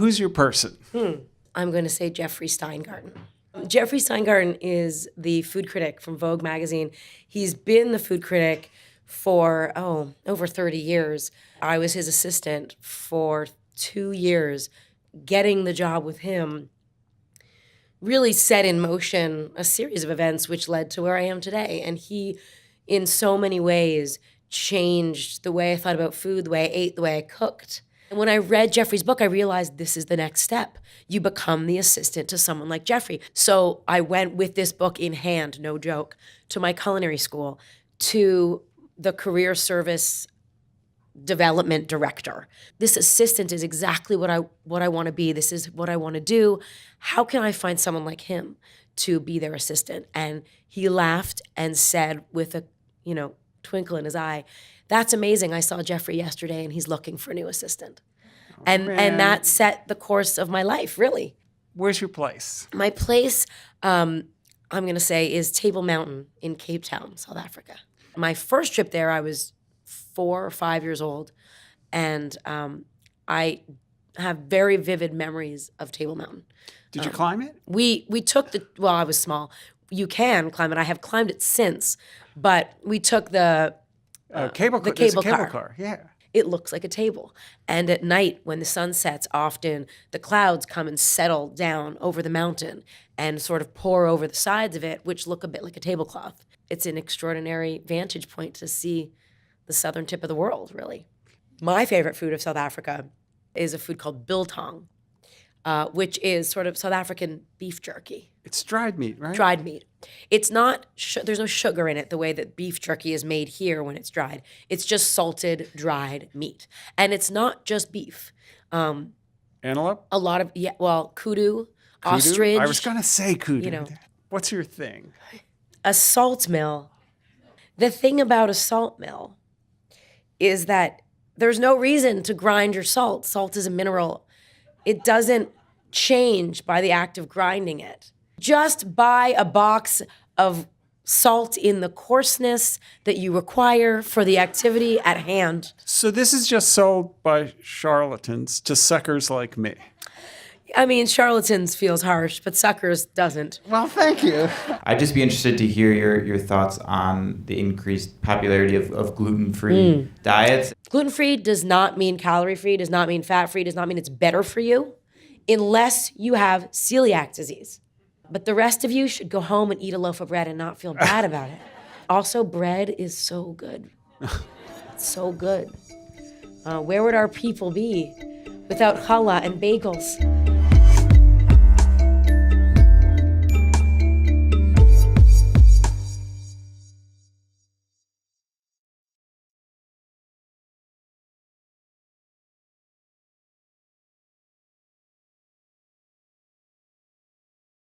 who's your person? I'm going to say Jeffrey Steingarten. Jeffrey Steingarten is the food critic from Vogue magazine. He's been the food critic for, over 30 years. I was his assistant for 2 years. Getting the job with him really set in motion a series of events which led to where I am today. And he, in so many ways, changed the way I thought about food, the way I ate, the way I cooked. And when I read Jeffrey's book, I realized this is the next step. You become the assistant to someone like Jeffrey. So I went with this book in hand, no joke, to my culinary school, to the career service development director. This assistant is exactly what I want to be. This is what I want to do. How can I find someone like him to be their assistant? And he laughed and said with a, twinkle in his eye, "That's amazing. I saw Jeffrey yesterday and he's looking for a new assistant." And that set the course of my life, really. Where's your place? My place, I'm going to say, is Table Mountain in Cape Town, South Africa. My first trip there, I was 4 or 5 years old, and I have very vivid memories of Table Mountain. Did you climb it? We took I was small. You can climb it. I have climbed it since, but we took the cable car. Yeah. It looks like a table. And at night, when the sun sets, often the clouds come and settle down over the mountain and sort of pour over the sides of it, which look a bit like a tablecloth. It's an extraordinary vantage point to see the southern tip of the world, really. My favorite food of South Africa is a food called biltong, which is sort of South African beef jerky. It's dried meat, right? Dried meat. It's not, there's no sugar in it the way that beef jerky is made here when it's dried. It's just salted, dried meat. And it's not just beef. Antelope? A lot of, kudu, ostrich. I was going to say kudu. What's your thing? A salt mill. The thing about a salt mill is that there's no reason to grind your salt. Salt is a mineral. It doesn't change by the act of grinding it. Just buy a box of salt in the coarseness that you require for the activity at hand. So this is just sold by charlatans to suckers like me. I mean, charlatans feels harsh, but suckers doesn't. Well, thank you. I'd just be interested to hear your thoughts on the increased popularity of gluten-free diets. Gluten-free does not mean calorie-free, does not mean fat-free, does not mean it's better for you, unless you have celiac disease. But the rest of you should go home and eat a loaf of bread and not feel bad about it. Also, bread is so good. It's so good. Where would our people be without challah and bagels?